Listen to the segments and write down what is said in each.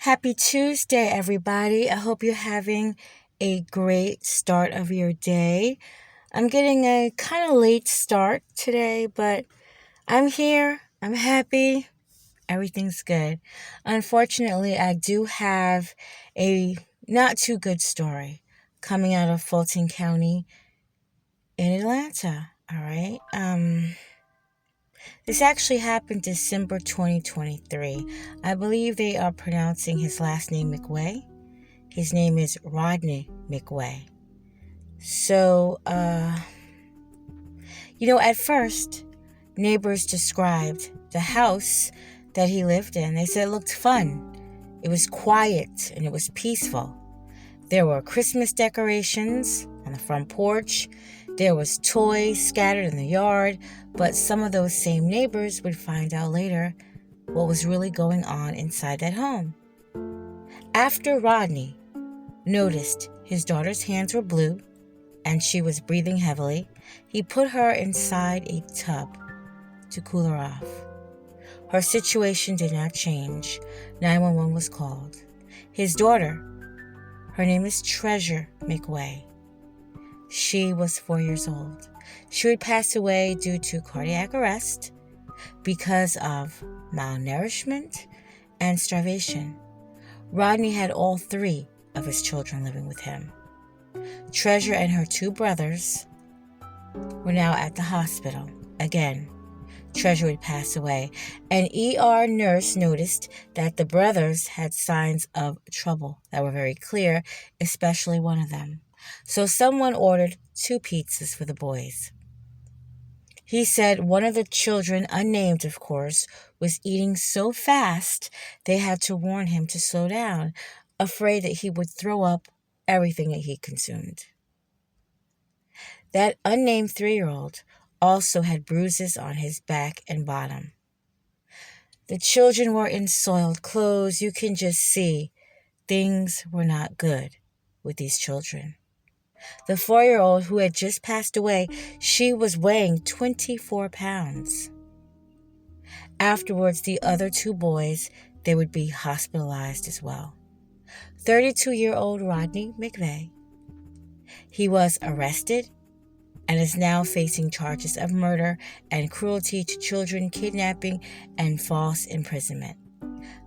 Happy Tuesday, everybody. I hope you're having a great start of your day. I'm getting a kind of late start today, but I'm here. I'm happy. Everything's good. Unfortunately, I do have a not too good story coming out of Fulton County in Atlanta. All right. This actually happened December 2023. I believe they are pronouncing his last name McWeay. His name is Rodney McWeay. So, at first, neighbors described the house that he lived in. They said it looked fun. It was quiet and it was peaceful. There were Christmas decorations on the front porch. There was toys scattered in the yard, but some of those same neighbors would find out later what was really going on inside that home. After Rodney noticed his daughter's hands were blue and she was breathing heavily, he put her inside a tub to cool her off. Her situation did not change. 911 was called. His daughter, her name is Treasure McWeay. She was 4 years old. She would pass away due to cardiac arrest because of malnourishment and starvation. Rodney had all three of his children living with him. Treasure and her two brothers were now at the hospital. Again, Treasure would pass away. An ER nurse noticed that the brothers had signs of trouble that were very clear, especially one of them. So someone ordered 2 pizzas for the boys. He said one of the children, unnamed of course, was eating so fast they had to warn him to slow down, afraid that he would throw up everything that he consumed. That unnamed 3-year-old also had bruises on his back and bottom. The children were in soiled clothes. You can just see things were not good with these children. The 4-year-old who had just passed away, she was weighing 24 pounds. Afterwards, the other 2 boys, they would be hospitalized as well. 32-year-old Rodney McWeay, he was arrested and is now facing charges of murder and cruelty to children, kidnapping, and false imprisonment.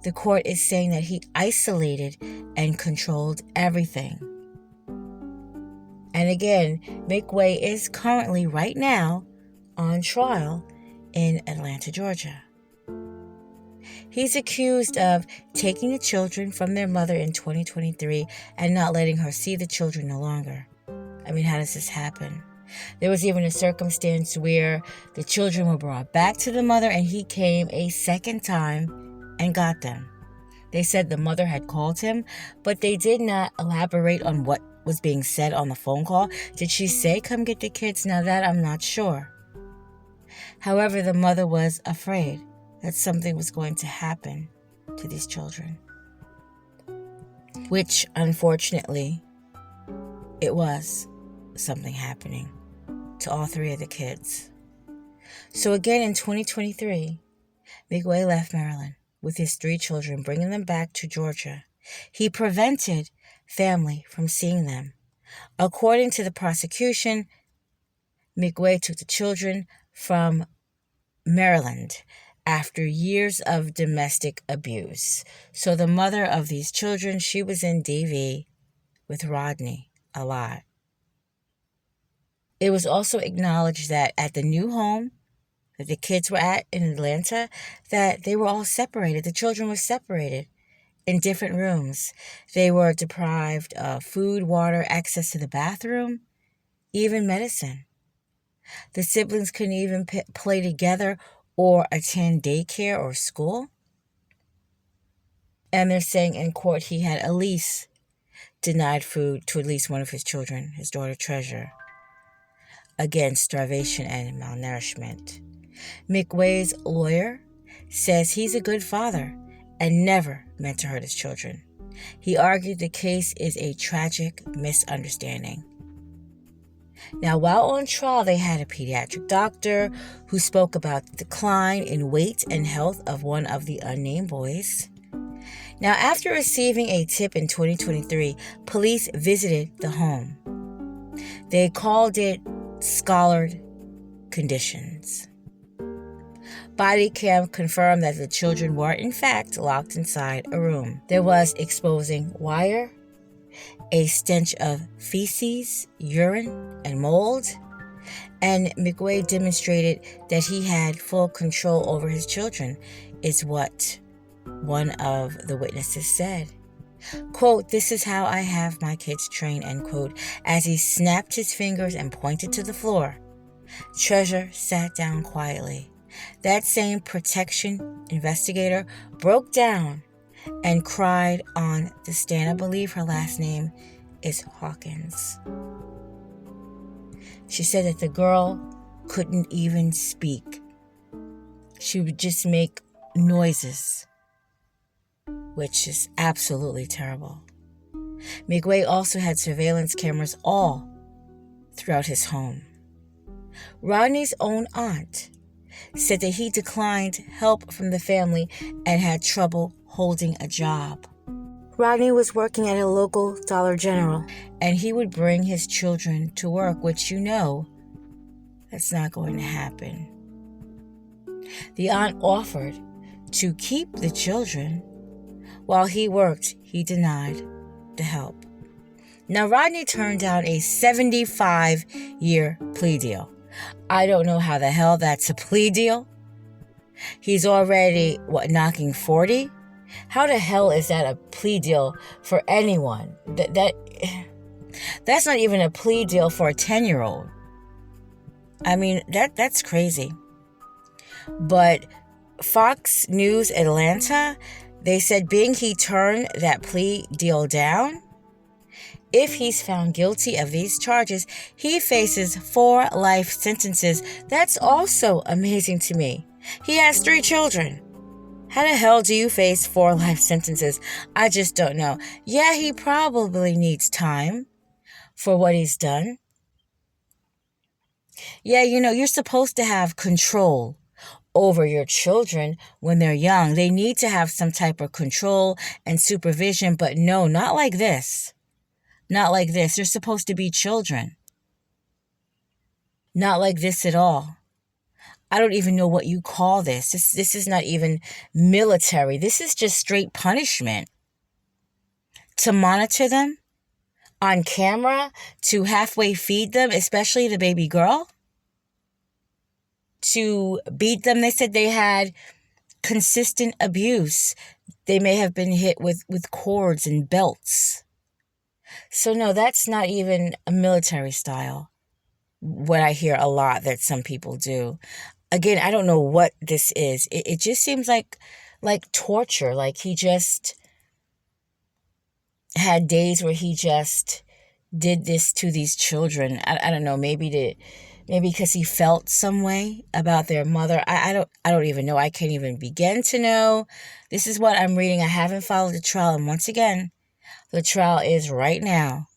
The court is saying that he isolated and controlled everything. And again, McWeay is currently, right now, on trial in Atlanta, Georgia. He's accused of taking the children from their mother in 2023 and not letting her see the children no longer. I mean, how does this happen? There was even a circumstance where the children were brought back to the mother and he came a second time and got them. They said the mother had called him, but they did not elaborate on what was being said on the phone call. Did she say, "Come get the kids"? Now that I'm not sure. However, the mother was afraid that something was going to happen to these children, which unfortunately it was something happening to all 3 of the kids. So again, in 2023, McWeay left Maryland with his 3 children, bringing them back to Georgia. He prevented family from seeing them. According to the prosecution, McWeay took the children from Maryland after years of domestic abuse. So the mother of these children, she was in DV with Rodney a lot. It was also acknowledged that at the new home that the kids were at in Atlanta, that they were all separated. The children were separated in different rooms. They were deprived of food, water, access to the bathroom, even medicine. The siblings couldn't even play together or attend daycare or school. And they're saying in court he had at least denied food to at least one of his children, his daughter Treasure. Again, starvation and malnourishment. McWeay's lawyer says he's a good father and never meant to hurt his children. He argued the case is a tragic misunderstanding. Now, while on trial, they had a pediatric doctor who spoke about the decline in weight and health of one of the unnamed boys. Now, after receiving a tip in 2023, police visited the home. They called it scholared conditions. Body cam confirmed that the children were, in fact, locked inside a room. There was exposing wire, a stench of feces, urine, and mold, and McWeay demonstrated that he had full control over his children, is what one of the witnesses said. Quote, "This is how I have my kids trained," end quote, as he snapped his fingers and pointed to the floor. Treasure sat down quietly. That same protection investigator broke down and cried on the stand. I believe her last name is Hawkins. She said that the girl couldn't even speak. She would just make noises, which is absolutely terrible. McWeay also had surveillance cameras all throughout his home. Rodney's own aunt said that he declined help from the family and had trouble holding a job. Rodney was working at a local Dollar General, and he would bring his children to work, which that's not going to happen. The aunt offered to keep the children while he worked. He denied the help. Now, Rodney turned down a 75-year plea deal. I don't know how the hell that's a plea deal. He's already, knocking 40? How the hell is that a plea deal for anyone? That's not even a plea deal for a 10-year-old. I mean, that's crazy. But Fox News Atlanta, they said being he turned that plea deal down, if he's found guilty of these charges, he faces 4 life sentences. That's also amazing to me. He has 3 children. How the hell do you face 4 life sentences? I just don't know. Yeah, he probably needs time for what he's done. Yeah, you're supposed to have control over your children when they're young. They need to have some type of control and supervision, but no, not like this. Not like this. They're supposed to be children. Not like this at all. I don't even know what you call this. This is not even military. This is just straight punishment. To monitor them on camera, to halfway feed them, especially the baby girl, to beat them. They said they had consistent abuse. They may have been hit with cords and belts. So no, that's not even a military style. What I hear a lot that some people do. Again, I don't know what this is. It just seems like torture. Like he just had days where he just did this to these children. I don't know. Maybe because he felt some way about their mother. I don't even know. I can't even begin to know. This is what I'm reading. I haven't followed the trial, and once again, the trial is right now.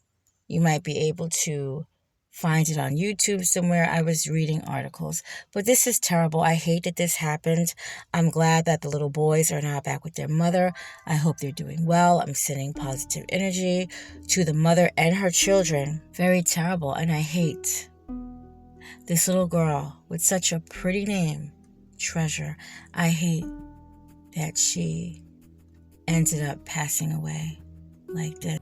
You might be able to find it on YouTube somewhere. I was reading articles. But this is terrible. I hate that this happened. I'm glad that the little boys are now back with their mother. I hope they're doing well. I'm sending positive energy to the mother and her children. Very terrible. And I hate this little girl with such a pretty name, Treasure. I hate that she ended up passing away like this.